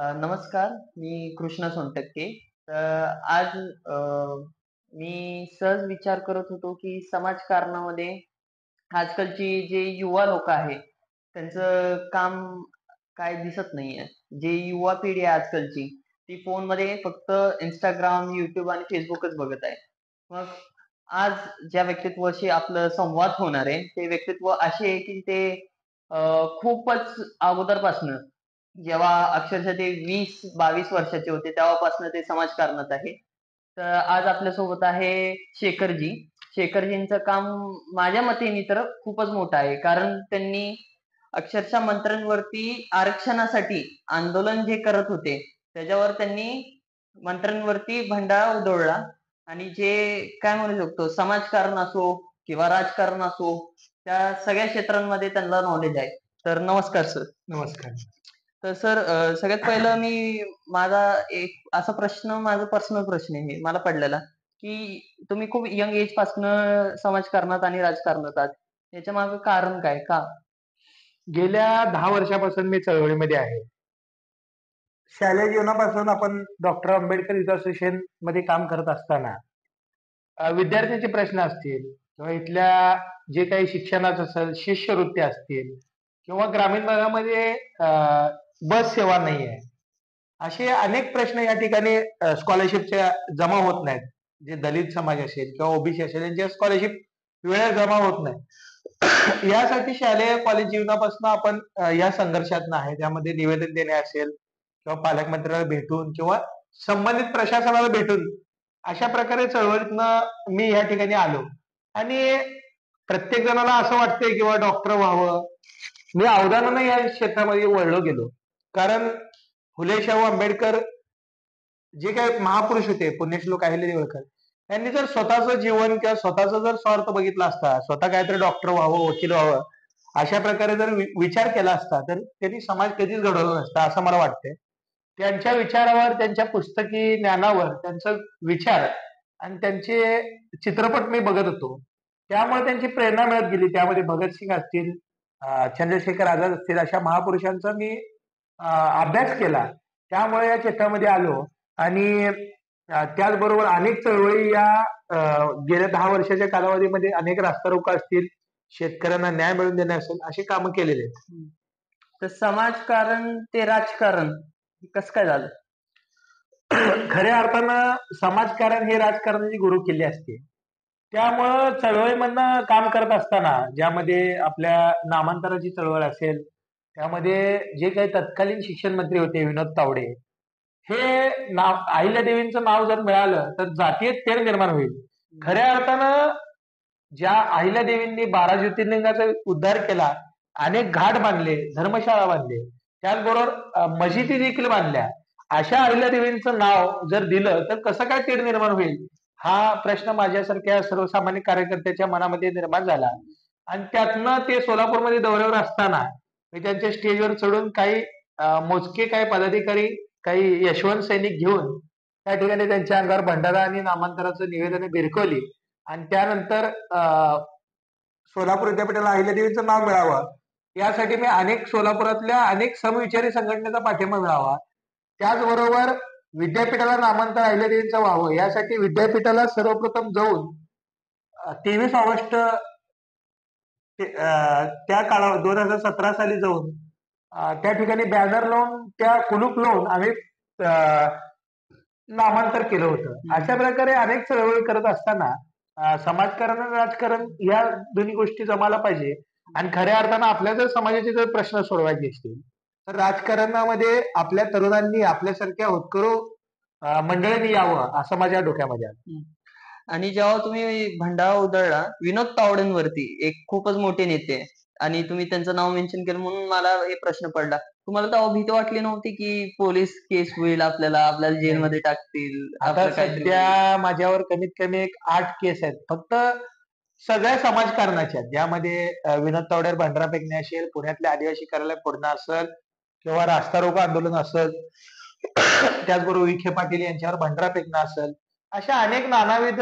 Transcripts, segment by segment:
नमस्कार, मी कृष्णा सोनटक्के. आज मी सहज विचार करत होतो, की समाजकारणामध्ये आजकालची जे युवा लोकं आहेत, त्यांचं काम काय दिसत नाहीये. जे युवा पिढी आहे आजकालची, ती फोनमध्ये फक्त Instagram, YouTube आणि Facebookच बघत आहे. मग आज ज्या व्यक्तित्वाशी आपलं संवाद होणार आहे, ते व्यक्तित्व असे आहे, की ते खूपच अगोदरपासनं जेव्हा अक्षरशः ते 20-22 वर्षाचे होते तेव्हापासून ते समाजकारणात आहे. तर आज आपल्यासोबत आहे शेखरजी. शेखरजींचं काम माझ्या मते तर खूपच मोठं आहे. कारण त्यांनी अक्षरशः मंत्र्यांवरती आरक्षणासाठी आंदोलन जे करत होते, त्याच्यावर त्यांनी मंत्र्यांवरती भंडारा उधळला आणि जे काय म्हणू शकतो समाजकारण असो किंवा राजकारण असो, त्या सगळ्या क्षेत्रांमध्ये त्यांना नॉलेज आहे. तर नमस्कार सर. नमस्कार. तर सर सगळ्यात पहिलं माझा एक असा प्रश्न माझा पर्सनल प्रश्न आहे मला पडलेला, की तुम्ही खूप यंग एजपासनं समाजकारणात आणि राजकारणात आहात. याच्यामागे कारण काय? का? गेल्या 10 वर्षापासून मी चळवळीमध्ये आहे. शालेय जीवनापासून आपण डॉक्टर आंबेडकर युथ असोसिएशन मध्ये काम करत असताना विद्यार्थ्यांचे प्रश्न असतील किंवा इथल्या जे काही शिक्षणाचं असेल, शिष्यवृत्ती असतील किंवा ग्रामीण भागामध्ये बस सेवा नाही आहे. असे अनेक प्रश्न या ठिकाणी स्कॉलरशिपच्या जमा होत नाहीत. जे दलित समाज असेल किंवा ओबीसी असेल यांच्या स्कॉलरशिप वेळेवर जमा होत नाही. यासाठी शालेय कॉलेज जीवनापासून आपण या संघर्षात आहे. त्यामध्ये निवेदन देणे असेल किंवा पालकमंत्र्याला भेटून किंवा संबंधित प्रशासनाला भेटून अशा प्रकारे चळवळीतनं मी या ठिकाणी आलो आणि प्रत्येक जणाला असं वाटतंय किंवा डॉक्टर व्हावं. मी अवधानानं या क्षेत्रामध्ये वळलो गेलो. कारण फुले शाहू आंबेडकर जे काही महापुरुष होते, पुण्यश्लोक अहिल्यादेवी होळकर, त्यांनी जर स्वतःचं जीवन किंवा स्वतःचा जर स्वार्थ बघितला असता, स्वतः काहीतरी डॉक्टर व्हावं, वकील व्हावं, अशा प्रकारे जर विचार केला असता, तर त्यांनी समाज कधीच घडवला नसता, असं मला वाटतंय. त्यांच्या विचारावर, त्यांच्या पुस्तकी ज्ञानावर, त्यांचा विचार आणि त्यांचे चित्रपट मी बघत होतो. त्यामुळे त्यांची प्रेरणा मिळत गेली. त्यामध्ये भगतसिंग असतील, चंद्रशेखर आझाद असतील, अशा महापुरुषांचा मी अभ्यास केला. त्यामुळे या क्षेत्रामध्ये आलो आणि त्याचबरोबर अनेक चळवळी या गेल्या 10 वर्षाच्या कालावधीमध्ये अनेक रास्ता रोको असतील, शेतकऱ्यांना न्याय मिळवून देणे असेल, अशी कामं केलेली आहेत. तर समाजकारण ते राजकारण कसं काय झालं? खऱ्या अर्थानं समाजकारण हे राजकारणाची गुरुकिल्ली असते. त्यामुळं चळवळीमधनं काम करत असताना ज्यामध्ये आपल्या नामांतराची चळवळ असेल, त्यामध्ये जे काही तत्कालीन शिक्षण मंत्री होते विनोद तावडे, हे नाव अहिल्यादेवींचं नाव जर मिळालं तर जातीय तेढ निर्माण होईल. खऱ्या अर्थानं ज्या अहिल्यादेवींनी 12 ज्योतिर्लिंगाचा उद्धार केला, अनेक घाट बांधले, धर्मशाळा बांधले, त्याचबरोबर मशिदी देखील बांधल्या. अशा अहिल्यादेवींचं नाव जर दिलं तर कसं काय तेढ निर्माण होईल? हा प्रश्न माझ्यासारख्या सर्वसामान्य कार्यकर्त्याच्या मनामध्ये निर्माण झाला आणि त्यातनं ते सोलापूरमध्ये दौऱ्यावर असताना मी त्यांच्या स्टेजवर चढून काही मोजके काही पदाधिकारी, काही यशवंत सैनिक घेऊन त्या ठिकाणी त्यांच्या अंगावर भंडारा आणि नामांतराचं निवेदने भिरकवली आणि त्यानंतर सोलापूर विद्यापीठाला अहिल्यादेवीचं नाव मिळावं यासाठी मी सोलापुरातल्या अनेक समविचारी संघटनेचा पाठिंबा मिळावा. त्याचबरोबर विद्यापीठाला नामांतर अहिल्यादेवींचं व्हावं यासाठी विद्यापीठाला सर्वप्रथम जाऊन 23 ऑगस्ट त्या काळावर 2017 साली जाऊन त्या ठिकाणी बॅनर लावून त्या कुलूप लावून आम्ही नामांतर केलं होतं. अशा प्रकारे अनेक चळवळी करत असताना समाजकारण आणि राजकारण या दोन्ही गोष्टी जमायला पाहिजे आणि खऱ्या अर्थानं आपल्या जर समाजाचे जर प्रश्न सोडवायचे असतील तर राजकारणामध्ये आपल्या तरुणांनी आपल्यासारख्या होतकरू मंडळींनी यावं असं माझ्या डोक्यामध्ये आलं. आणि जेव्हा तुम्ही भंडारा उधळला विनोद तावडेंवरती, एक खूपच मोठे नेते आणि तुम्ही त्यांचं नाव मेन्शन केलं म्हणून मला हे प्रश्न पडला. तुम्हाला तेव्हा भीती वाटली नव्हती, की पोलीस केस होईल आपल्याला जेलमध्ये टाकतील, आता आपलं काहीतरी होईल? सध्या माझ्यावर कमीत कमी एक 8 केस आहेत. फक्त सगळ्या समाजकारणाच्या ज्यामध्ये विनोद तावडेवर भंडारा फेकणे असेल, पुण्यातल्या आदिवासी कार्यालय फोडणं असेल किंवा रास्ता रोको आंदोलन असेल, त्याचबरोबर विखे पाटील यांच्यावर भंडारा फेकणं असेल, अशा अनेक नानाविध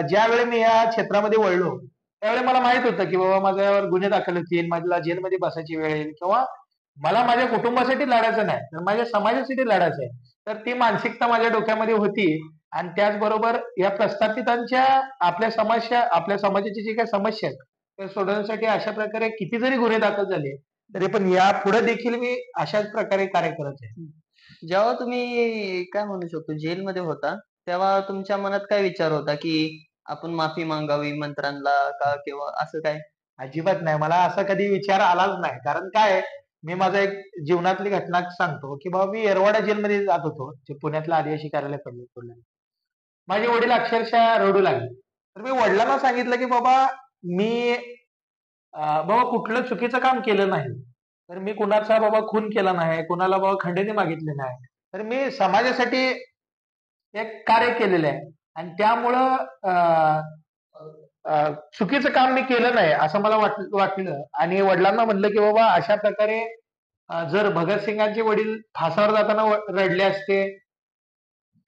ज्यावेळी मी या क्षेत्रामध्ये वळलो त्यावेळी मला माहित होतं की बाबा माझ्यावर गुन्हे दाखल होतील, मला जेलमध्ये बसायची वेळ येईल किंवा मला माझ्या कुटुंबासाठी लढायचं नाही, तर माझ्या समाजासाठी लढायचं आहे. तर ती मानसिकता माझ्या डोक्यामध्ये होती आणि त्याचबरोबर या प्रस्थापितांच्या आपल्या समाजाची जी काही समस्या आहेत, त्या सोडवण्यासाठी अशा प्रकारे किती जरी गुन्हे दाखल झाले, तरी पण यापुढे देखील मी अशाच प्रकारे कार्य करत आहे. जेव्हा तुम्ही काय म्हणू शकतो जेलमध्ये होता, तेव्हा तुमच्या मनात काय विचार होता, की आपण माफी मागावी मंत्र्यांना का किंवा असं काय? अजिबात नाही. मला असा कधी विचार आलाच नाही. कारण काय आहे, मी माझा एक जीवनातली घटना सांगतो, की बाबा मी येरवाडा जेलमध्ये जात होतो. जे पुण्यातलं आदिवासी कार्यालय सोडलं. माझे वडील अक्षरशः रडू लागले. तर मी वडिलांना सांगितलं, की बाबा मी बाबा कुठलं चुकीचं काम केलं नाही. तर मी कुणाचा बाबा खून केला नाही, कुणाला बाबा खंडणी मागितली नाही. तर मी समाजासाठी एक कार्य केलेलं आहे आणि त्यामुळं चुकीचं काम मी केलं नाही असं मला वाटलं आणि वडिलांना म्हटलं, की बाबा अशा प्रकारे जर भगतसिंगांचे वडील फासावर जाताना रडले असते,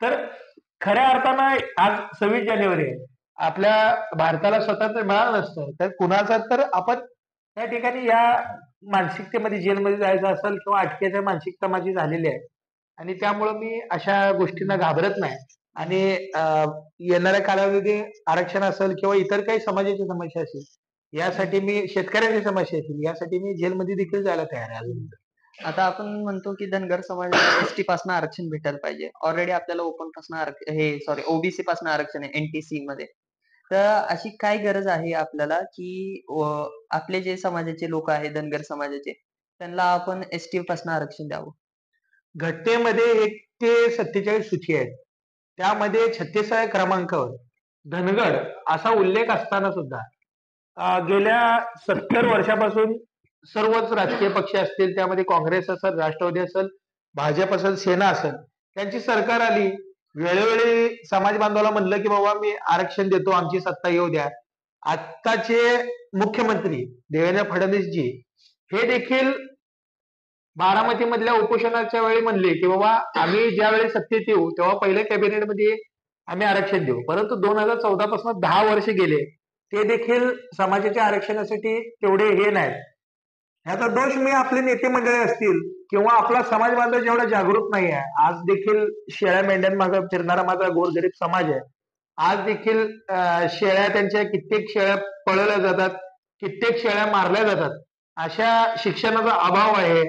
तर खऱ्या अर्थानं आज 26 जानेवारी आहे. आपल्या भारताला स्वातंत्र्य मिळालं नसतं. तर कुणाचा तर आपण त्या ठिकाणी या मानसिकतेमध्ये जेलमध्ये जायचं असेल किंवा अटकेच्या मानसिकता माझी झालेली आहे. आणि त्यामुळं मी अशा गोष्टींना घाबरत नाही. आणि येणाऱ्या कालावधीमध्ये आरक्षण असेल किंवा इतर काही समाजाची समस्या असेल, यासाठी मी शेतकऱ्यांची समस्या असेल, यासाठी मी जेलमध्ये देखील जायला तयार आहे अजून. आता आपण म्हणतो की धनगर समाजाला एसटी पासून आरक्षण भेटायला पाहिजे. ऑलरेडी आपल्याला ओपन पासून हे सॉरी ओबीसी पासून आरक्षण आहे एनटीसी मध्ये. तर अशी काय गरज आहे आपल्याला की आपले जे समाजाचे लोक आहेत धनगर समाजाचे त्यांना आपण एसटी पासून आरक्षण द्यावं. घटनेमध्ये 1 ते 47 सूची आहेत. त्यामध्ये 36व्या क्रमांकावर धनगड असा उल्लेख असताना सुद्धा गेल्या 70 वर्षापासून सर्वच राजकीय पक्ष असतील, त्यामध्ये काँग्रेस असेल, राष्ट्रवादी असेल, भाजप असेल, सेना असेल, त्यांची सरकार आली. वेळोवेळी समाज बांधवाला म्हणलं, की बाबा मी आरक्षण देतो, आमची सत्ता येऊ द्या. आत्ताचे मुख्यमंत्री देवेंद्र फडणवीसजी हे देखील बारामतीमधल्या उपोषणाच्या वेळी म्हणले, की बाबा आम्ही ज्यावेळी सत्तेत येऊ, तेव्हा पहिल्या कॅबिनेटमध्ये आम्ही आरक्षण देऊ. परंतु 2014 पासून 10 वर्ष गेले. ते देखील समाजाच्या आरक्षणासाठी तेवढे हे नाहीत. ह्याचा दोष मी आपले नेते मंडळी असतील किंवा आपला समाज बांधव जेवढा जागरूक नाही आहे. आज देखील शेळ्या मेंढ्यांमागे फिरणारा माझा गोरगरीब समाज आहे. आज देखील शेळ्या त्यांच्या कित्येक शेळ्या पळवल्या जातात, कित्येक शेळ्या मारल्या जातात. अशा शिक्षणाचा अभाव आहे.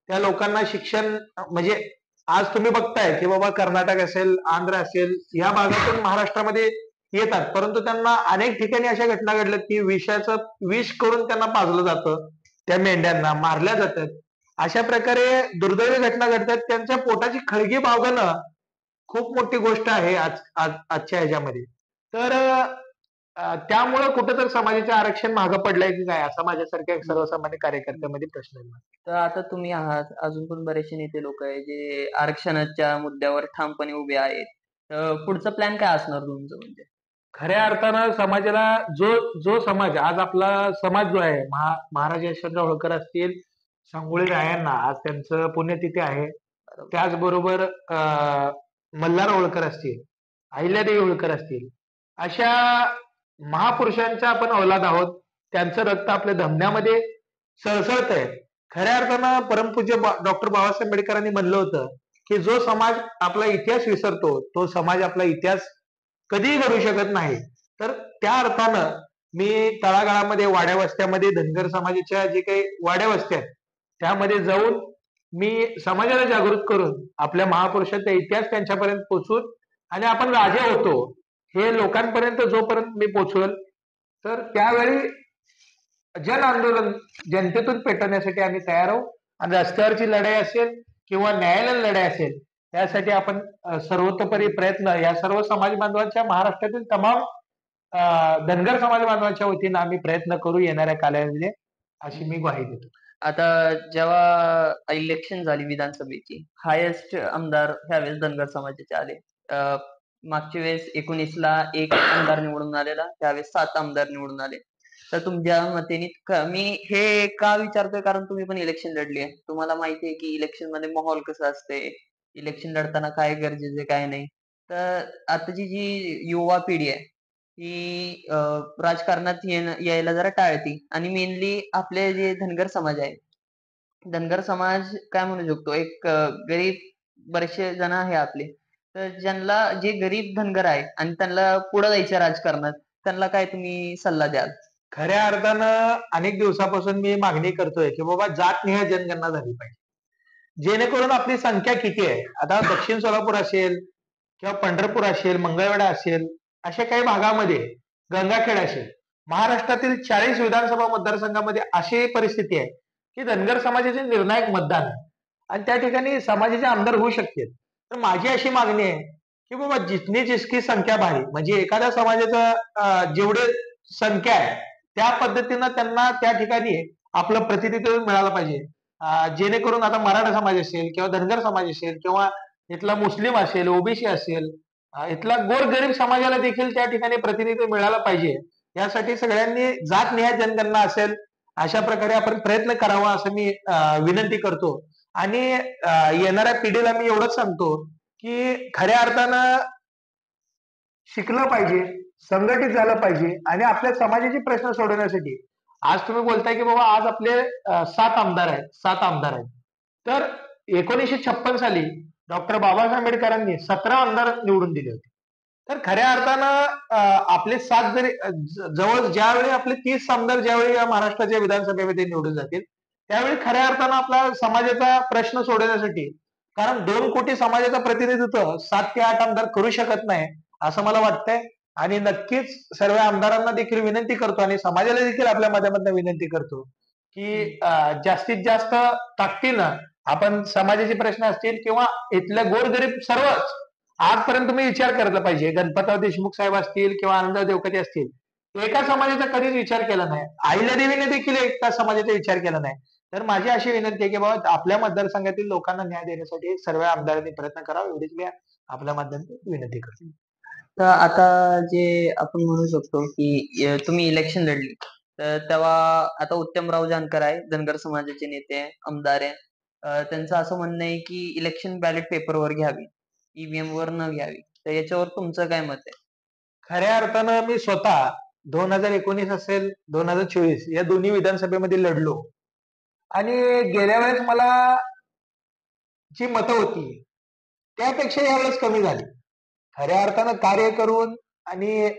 त्या लोकांना शिक्षण म्हणजे आज तुम्ही बघताय, की बाबा कर्नाटक असेल, आंध्र असेल, या भागातून महाराष्ट्रामध्ये येतात. परंतु त्यांना अनेक ठिकाणी अशा घटना घडल्यात, की विष करून त्यांना पाजलं जातं. त्या मेंढ्यांना मारल्या जातात. अशा प्रकारे दुर्दैवी घटना घडतात. त्यांच्या पोटाची खळगी बाळगणं खूप मोठी गोष्ट आहे आजच्या ह्याच्यामध्ये. तर त्यामुळं कुठेतरी समाजाचे आरक्षण मागं पडलंय की काय असा माझ्यासारख्या सर्वसामान्य कार्यकर्त्यामध्ये प्रश्न आहे. तर आता तुम्ही आहात, अजून पण बरेचसे नेते लोक आहे जे आरक्षणाच्या मुद्द्यावर ठामपणे उभे आहेत. तर पुढचा प्लॅन काय असणार तुमचं म्हणजे? खऱ्या अर्थानं समाजाला जो जो समाज आज आपला समाज जो आहे महाराज यशवंतराव होळकर असतील, संगोळी रायांना आज त्यांचं पुण्यतिथी आहे. त्याचबरोबर मल्हार होळकर असतील, अहिल्यादेवी होळकर असतील, अशा महापुरुषांचा आपण औलाद आहोत. त्यांचं रक्त आपल्या धमन्यामध्ये सळसळतंय. खऱ्या अर्थानं परमपूज्य डॉक्टर बाबासाहेब आंबेडकरांनी म्हणलं होतं, की जो समाज आपला इतिहास विसरतो, तो समाज आपला इतिहास कधीही घडू शकत नाही. तर त्या अर्थानं मी तळागाळामध्ये, वाड्या-वस्त्यामध्ये धनगर समाजाच्या जे काही वाड्या-वस्त्या आहेत, त्यामध्ये जाऊन मी समाजाला जागृत करून आपल्या महापुरुषांचा इतिहास त्यांच्यापर्यंत पोहोचवून आणि आपण राजे होतो, हे लोकांपर्यंत जोपर्यंत मी पोहोचवेल, तर त्यावेळी जन आंदोलन जनतेतून पेटवण्यासाठी आम्ही तयार आहोत आणि रस्त्यावरची लढाई असेल किंवा न्यायालयीन लढाई असेल, त्यासाठी आपण सर्वतोपरी प्रयत्न या सर्व समाज बांधवांच्या महाराष्ट्रातील तमाम धनगर समाज बांधवांच्या वतीनं आम्ही प्रयत्न करू येणाऱ्या कालावधीमध्ये, अशी मी ग्वाही देतो. आता जेव्हा इलेक्शन झाली विधानसभेची, हायेस्ट आमदार ह्यावेळेस धनगर समाजाचे आले. मागच्या वेळेस 19ला 1 आमदार निवडून आलेला, त्यावेळेस 7 आमदार निवडून आले. तर तुमच्या मतेने मी हे का विचारतोय कारण तुम्ही पण इलेक्शन लढली आहे. तुम्हाला माहिती आहे की इलेक्शनमध्ये माहोल कसं असते, इलेक्शन लढताना काय गरजेचं आहे, काय नाही. तर आताची जी युवा पिढी आहे, ही राजकारणात यायला जरा टाळती आणि मेनली आपले जे धनगर समाज आहे, धनगर समाज काय म्हणू शकतो, एक गरीब बरेचसे जण आहे आपले. तर ज्यांना जे गरीब धनगर आहे आणि त्यांना पुढे जायचं राजकारणात, त्यांना काय तुम्ही सल्ला द्याल? खऱ्या अर्थानं अनेक दिवसापासून मी मागणी करतोय, की बाबा जातनिहाय जनगणना झाली पाहिजे. जेणेकरून आपली संख्या किती आहे? आता दक्षिण सोलापूर असेल किंवा पंढरपूर असेल, मंगळवेढा असेल, अशा काही भागामध्ये गंगाखेड असेल, महाराष्ट्रातील 40 विधानसभा मतदारसंघामध्ये अशी परिस्थिती आहे, की धनगर समाजाचे निर्णायक मतदान आहे आणि त्या ठिकाणी समाजाचे आमदार होऊ शकतील. तर माझी अशी मागणी आहे, की बाबा जितनी जिसकी संख्या भारी म्हणजे एखाद्या समाजाचं जेवढे संख्या आहे, त्या पद्धतीनं त्यांना त्या ठिकाणी आपलं प्रतिनिधित्व मिळालं पाहिजे. जेणेकरून आता मराठा समाज असेल किंवा धनगर समाज असेल किंवा इथला मुस्लिम असेल, ओबीसी असेल, इथला गोरगरीब समाजाला देखील त्या ठिकाणी प्रतिनिधित्व मिळालं पाहिजे. यासाठी सगळ्यांनी जातनिहाय जनगणना असेल, अशा प्रकारे आपण प्रयत्न करावा असं मी विनंती करतो. आणि येणाऱ्या पिढीला मी एवढंच सांगतो, की खऱ्या अर्थानं शिकलं पाहिजे, संघटित झालं पाहिजे आणि आपल्या समाजाचे प्रश्न सोडवण्यासाठी आज तुम्ही बोलताय, की बाबा आज आपले 7 आमदार आहेत, 7 आमदार आहेत. तर 1956 साली डॉक्टर बाबासाहेब आंबेडकरांनी 17 आमदार निवडून दिले होते. तर खऱ्या अर्थानं आपले 7 जरी जवळ ज्यावेळी आपले 30 आमदार ज्यावेळी या महाराष्ट्राच्या विधानसभेमध्ये निवडून जातील, त्यावेळी खऱ्या अर्थानं आपला समाजाचा प्रश्न सोडवण्यासाठी कारण 2 कोटी समाजाचं प्रतिनिधित्व 7 ते 8 आमदार करू शकत नाही, असं मला वाटतंय. आणि नक्कीच सर्व आमदारांना देखील विनंती करतो आणि समाजाला देखील आपल्या माध्यमातून विनंती करतो, की जास्तीत जास्त ताकदीनं आपण समाजाचे प्रश्न असतील किंवा इथल्या गोरगरीब सर्वच आजपर्यंत तुम्ही विचार करता पाहिजे. गणपतराव देशमुख साहेब असतील किंवा आनंदराव देवकते असतील. एका समाजाचा कधीच विचार केला नाही. अहिल्यादेवीने देखील एका समाजाचा विचार केला नाही. तर माझी अशी विनंती आहे, की बाबा आपल्या मतदारसंघातील लोकांना न्याय देण्यासाठी सर्व आमदारांनी प्रयत्न करावा एवढीच मी आपल्या माध्यमातून विनंती करतो. तर आता जे आपण म्हणू शकतो, की तुम्ही इलेक्शन लढली. तर तेव्हा आता उत्तमराव जानकर आहे, धनगर समाजाचे नेते आहे, आमदार आहे. त्यांचं असं म्हणणं आहे, की इलेक्शन बॅलेट पेपरवर घ्यावी, ईव्हीएमवर न घ्यावी. तर याच्यावर तुमचं काय मत आहे? खऱ्या अर्थानं मी स्वतः 2019 असेल, 2024 या दोन्ही विधानसभेमध्ये लढलो आणि गेल्या वेळेस मला जी मतं होती, त्यापेक्षा यावेळेस कमी झाली. खऱ्या अर्थानं कार्य करून आणि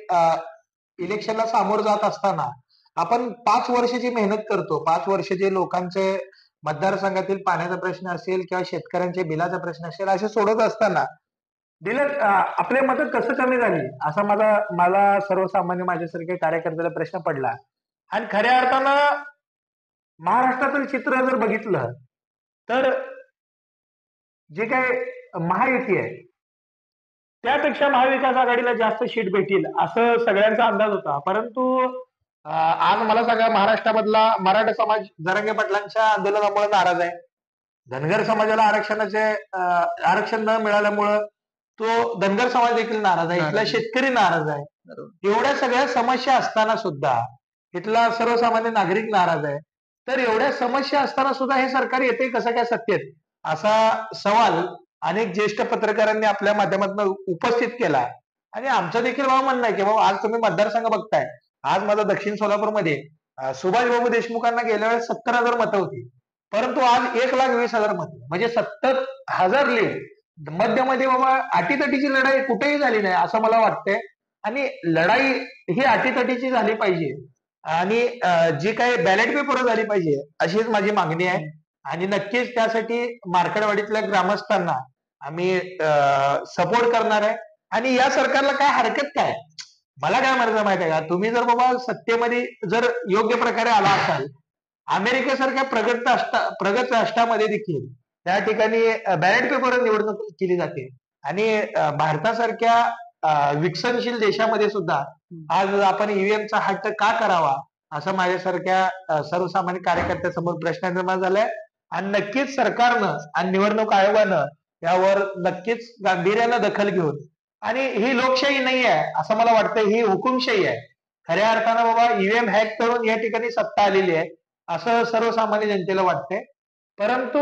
इलेक्शनला सामोरं जात असताना आपण 5 वर्षाची मेहनत करतो. 5 वर्ष जे लोकांचे मतदारसंघातील पाण्याचा प्रश्न असेल किंवा शेतकऱ्यांच्या बिलाचा प्रश्न असेल, असे सोडवत असताना आपले मतं कसं कमी झाली असा मला सर्वसामान्य माझ्यासारख्या कार्यकर्त्याला प्रश्न पडला. आणि खऱ्या अर्थानं महाराष्ट्रातील चित्र जर बघितलं तर जे काही महायुती आहे त्यापेक्षा महाविकास आघाडीला जास्त सीट भेटील असं सगळ्यांचा अंदाज होता. परंतु आज मला सांगा महाराष्ट्रामधला मराठा समाज जरांगे पाटलांच्या आंदोलनामुळे नाराज आहे. धनगर समाजाला आरक्षण न मिळाल्यामुळं तो धनगर समाज देखील नाराज आहे. इथला शेतकरी नाराज आहे. एवढ्या सगळ्या समस्या असताना सुद्धा इथला सर्वसामान्य नागरिक नाराज आहे. तर एवढ्या समस्या असताना सुद्धा हे सरकार येते कसं काय सत्तेत असा सवाल अनेक ज्येष्ठ पत्रकारांनी आपल्या माध्यमातून उपस्थित केला. आणि आमचं देखील म्हणणं आहे की बाबा आज तुम्ही मतदारसंघ बघताय. आज माझा दक्षिण सोलापूरमध्ये सुभाषबाबू देशमुखांना गेल्या वेळेस 70,000 मतं होती. परंतु आज 1,20,000 मतं म्हणजे 70,000 लीड मध्यमध्ये बाबा अटीतटीची लढाई कुठेही झाली नाही असं मला वाटतंय. आणि लढाई ही अटीतटीची झाली पाहिजे आणि जी काही बॅलेट पेपर झाली पाहिजे अशीच माझी मागणी आहे. आणि नक्कीच त्यासाठी मार्कडवाडीतल्या ग्रामस्थांना आम्ही सपोर्ट करणार आहे. आणि या सरकारला काय हरकत काय मला काय म्हणायचं माहिती आहे का तुम्ही जर बाबा सत्तेमध्ये जर योग्य प्रकारे आला असाल अमेरिकेसारख्या प्रगत राष्ट्रामध्ये देखील त्या ठिकाणी बॅलेट पेपर निवडणूक केली जाते. आणि भारतासारख्या विकसनशील देशामध्ये सुद्धा आज आपण ईव्हीएमचा हट्ट का करावा असं माझ्यासारख्या सर्वसामान्य कार्यकर्त्यासमोर प्रश्न निर्माण झालाय. आणि नक्कीच सरकारनं आणि निवडणूक आयोगानं यावर नक्कीच गांभीर्यानं दखल घेऊन आणि ही लोकशाही नाही आहे असं मला वाटतं, ही हुकुमशाही आहे. खऱ्या अर्थानं बाबा ईव्हीएम हॅक करून या ठिकाणी सत्ता आलेली आहे असं सर्वसामान्य जनतेला वाटतंय. परंतु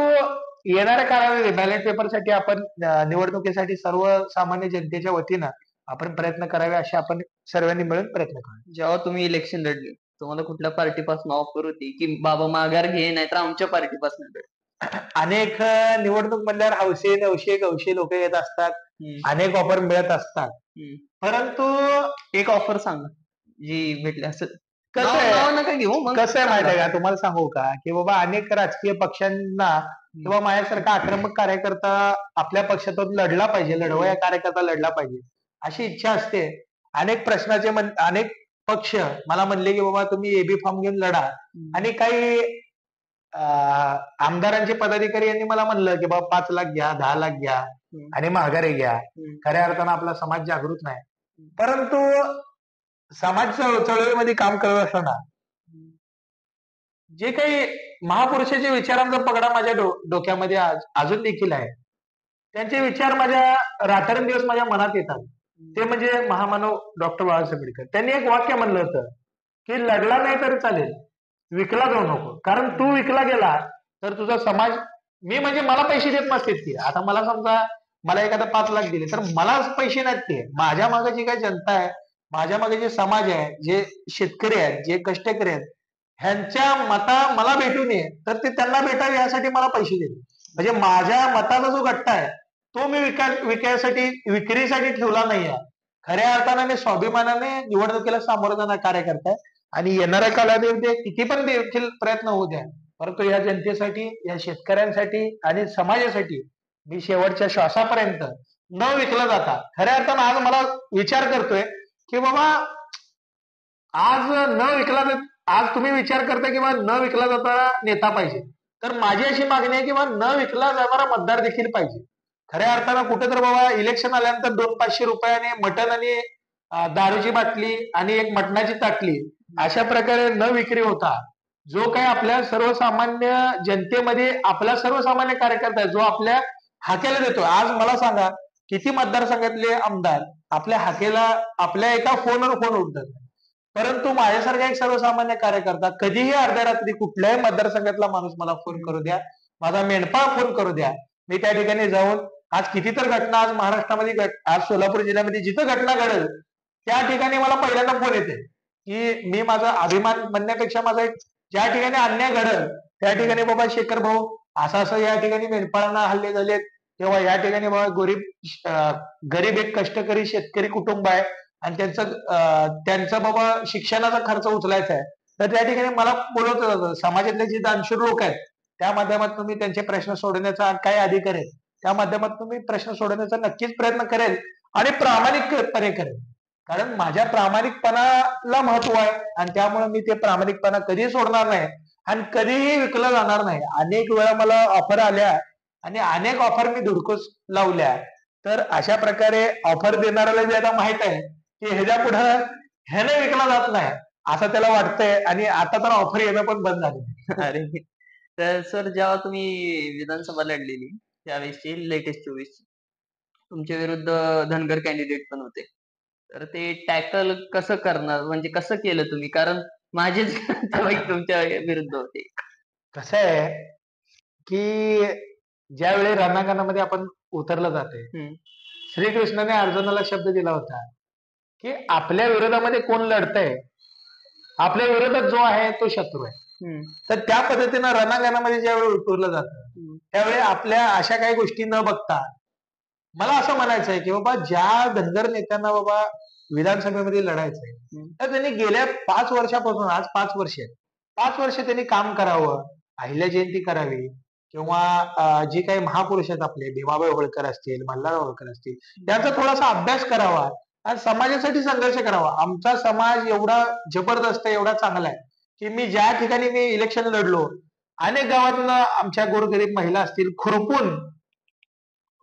येणाऱ्या काळामध्ये बॅलेट पेपरसाठी आपण निवडणुकीसाठी सर्वसामान्य जनतेच्या वतीनं आपण प्रयत्न करावे असे आपण सर्वांनी मिळून प्रयत्न करू. जेव्हा तुम्ही इलेक्शन लढली, तुम्हाला कुठल्या पार्टीपासून ऑफर होती, की बाबा माघार घे नाहीतर आमच्या पार्टीपासून लढ? अनेक निवडणूक म्हणल्यावर हौशे नवशे गवशे लोक येत असतात. हं, अनेक ऑफर मिळत असतात. हं. परंतु एक ऑफर सांगा, जी भेटली असं. कसं नाव नाव आहे नका घेऊ, मग कसं आहे माहिती सांगा. आहे का, तुम्हाला सांगू का, की बाबा अनेक राजकीय पक्षांना हं, किंवा माझ्यासारखा आक्रमक कार्यकर्ता आपल्या पक्षातून लढला पाहिजे, लढवया हं, कार्यकर्ता लढला पाहिजे, अशी इच्छा असते. अनेक प्रश्नाचे अनेक पक्ष मला म्हणले की बाबा तुम्ही एबी फॉर्म घेऊन लढा. हं, आणि काही आमदारांचे पदाधिकारी यांनी मला म्हणलं की बाबा 5 लाख घ्या, 10 लाख घ्या हं, आणि माघारी घ्या. हं, खऱ्या अर्थानं आपला समाज जागृत नाही. हं, परंतु समाज चळवळीमध्ये काम करत असताना हं, जे काही महापुरुषाच्या विचारांचा पगडा माझ्या डोक्यामध्ये अजून देखील आहे. त्यांचे विचार माझ्या रात्रंदिवस माझ्या मनात येतात. हं, ते म्हणजे महामानव डॉक्टर बाबासाहेब आंबेडकर. त्यांनी एक वाक्य म्हणलं होतं, की लढला नाही तरी चालेल, विकला जाऊ नको. कारण तू विकला गेला तर तुझा समाज, मी म्हणजे मला पैसे देत नसतील की. आता मला समजा मला एखादा 5 लाख दिले तर मला पैसे नाहीत ते. माझ्या मागे जी काही जनता आहे, माझ्या मागे जे समाज आहे, जे शेतकरी आहेत, जे कष्टकरी आहेत, ह्यांच्या मता मला भेटू नये तर ते त्यांना भेटावे यासाठी मला पैसे दिले. म्हणजे माझ्या मताचा जो गट्टा आहे तो मी विकायसाठी विक्रीसाठी ठेवला नाहीये. खऱ्या अर्थाने मी स्वाभिमानाने निवडणुकीला सामोरं जाणारा कार्यकर्ता आहे. आणि येणाऱ्या कालावधीमध्ये किती पण देखील प्रयत्न होऊ द्या, परंतु या जनतेसाठी, या शेतकऱ्यांसाठी आणि समाजासाठी मी शेवटच्या श्वासापर्यंत न विकला जाता, खऱ्या अर्थानं आज मला विचार करतोय की बाबा आज न विकला आज तुम्ही विचार करता किंवा न विकला जाणारा नेता पाहिजे, तर माझी अशी मागणी आहे किंवा न विकला जाणारा मतदार देखील पाहिजे. खऱ्या अर्थानं कुठे तर बाबा इलेक्शन आल्यानंतर 200-500 रुपयाने मटण आणि दारूची बाटली आणि एक मटणाची ताटली अशा प्रकारे न विक्री होता, जो काही आपल्या सर्वसामान्य जनतेमध्ये आपला सर्वसामान्य कार्यकर्ता आहे, जो आपल्या हाकेला देतो. आज मला सांगा, किती मतदारसंघातले आमदार आपल्या हाकेला आपल्या एका फोनवर फोन उठतात, परंतु माझ्यासारखा एक सर्वसामान्य कार्यकर्ता कधीही अर्ध्या रात्री कुठल्याही मतदारसंघातला माणूस मला फोन करू द्या, माझा मेंढपाळ फोन करू द्या, मी त्या ठिकाणी जाऊन आज किती तर घटना आज महाराष्ट्रामध्ये आज सोलापूर जिल्ह्यामध्ये जिथं घटना घडेल त्या ठिकाणी मला पहिल्यांदा फोन येते की मी माझा अभिमान म्हणण्यापेक्षा माझा एक ज्या ठिकाणी अन्याय घडल त्या ठिकाणी बाबा शेखर भाऊ असं असं या ठिकाणी मेंढपाळांना हल्ले झालेत, तेव्हा या ठिकाणी बाबा गरीब एक कष्टकरी शेतकरी कुटुंब आहे आणि त्यांचा बाबा शिक्षणाचा खर्च उचलायचा आहे, तर त्या ठिकाणी मला बोलवलं जातं. समाजातले जे दानशूर लोक आहेत त्या माध्यमातून मी त्यांचे प्रश्न सोडवण्याचा काय अधिकार आहे, त्या माध्यमातून मी प्रश्न सोडवण्याचा नक्कीच प्रयत्न करेल आणि प्रामाणिकपणे करेल. कारण माझ्या प्रामाणिकपणाला महत्व आहे आणि त्यामुळे मी ते प्रामाणिकपणा कधीही सोडणार नाही आणि कधीही विकलं जाणार नाही. अनेक वेळा मला ऑफर आल्या आणि अनेक ऑफर मी धुडकूस लावल्या. तर अशा प्रकारे ऑफर देणाऱ्याला जे आता माहित आहे की ह्याच्या पुढं ह्याने विकला जात नाही असं त्याला वाटतंय आणि आता तर ऑफर येणं पण बंद झाले. अरे! तर सर, जेव्हा तुम्ही विधानसभा लढलेली त्यावेळेसची लेटेस्ट 24 तुमच्या विरुद्ध धनगर कॅन्डिडेट पण होते. तर ते टॅकल कसं करणार, म्हणजे कसं केलं तुम्ही? कारण माझेच नातेवाईक तुमच्या विरुद्ध होते. कसं आहे की ज्यावेळी रणांगणामध्ये आपण उतरलं जाते, हं, श्रीकृष्णाने अर्जुनाला शब्द दिला होता की आपल्या विरोधामध्ये कोण लढतंय, आपल्या विरोधात जो आहे तो शत्रू आहे. हं, तर त्या पद्धतीनं रणांगणामध्ये ज्यावेळी उतरलं जातं हं, त्यावेळी आपल्या अशा काही गोष्टी न बघता मला असं म्हणायचं आहे की बाबा ज्या धनगर नेत्यांना बाबा विधानसभेमध्ये लढायचंय, हं, तर त्यांनी गेल्या 5 वर्षापासून आज 5 वर्ष आहेत. 5 वर्ष त्यांनी काम करावं, अहिल्या जयंती करावी किंवा जे काही महापुरुष आहेत आपले भीमाबाई होळकर असतील, मल्हार होळकर असतील, त्यांचा थोडासा अभ्यास करावा आणि समाजासाठी संघर्ष करावा. आमचा समाज एवढा जबरदस्त आहे, एवढा चांगला आहे की ज्या ठिकाणी मी इलेक्शन लढलो, अनेक गावातनं आमच्या गोरगरीब महिला असतील खुरपून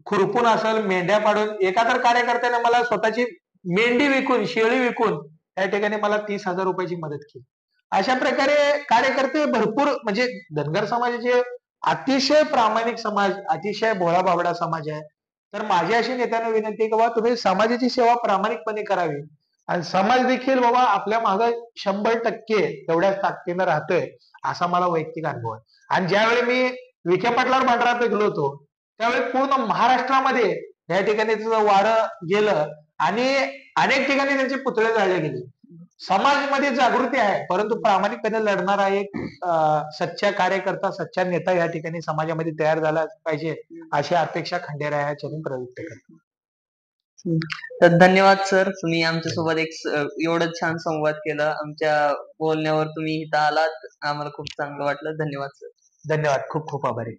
खुरपून असेल, मेंढ्या पाडून एका तर कार्यकर्त्याने मला स्वतःची मेंढी विकून, शेळी विकून त्या ठिकाणी मला 30,000 रुपयाची मदत केली. अशा प्रकारे कार्यकर्ते भरपूर म्हणजे धनगर समाजाचे अतिशय प्रामाणिक समाज, अतिशय भोळा-बावडा समाज आहे. तर माझी अशी नेत्यांना विनंती आहे की बाबा तुम्ही समाजाची सेवा प्रामाणिकपणे करावी आणि समाज देखील बाबा आपल्या मागे 100% तेवढ्याच ताकदीनं राहतोय, असा मला वैयक्तिक अनुभव आहे. आणि ज्यावेळी मी विखे पाटलावर भांडरा पेकलो होतो, त्यावेळी पूर्ण महाराष्ट्रामध्ये या ठिकाणी त्याचं वारं गेलं आणि अनेक ठिकाणी त्यांचे पुतळे जाळले गेले. समाजामध्ये जागृती आहे, परंतु प्रामाणिकपणे लढणारा एक सच्चा कार्यकर्ता, सच्चा नेता या ठिकाणी समाजामध्ये तयार झाला पाहिजे, अशी अपेक्षा खंडेराय याच्यातून प्रवृत्त करतो. तर धन्यवाद सर, तुम्ही आमच्यासोबत एवढं छान संवाद केला. आमच्या बोलण्यावर तुम्ही इथं आलात, आम्हाला खूप चांगलं वाटलं. धन्यवाद सर. धन्यवाद, खूप खूप आभारी.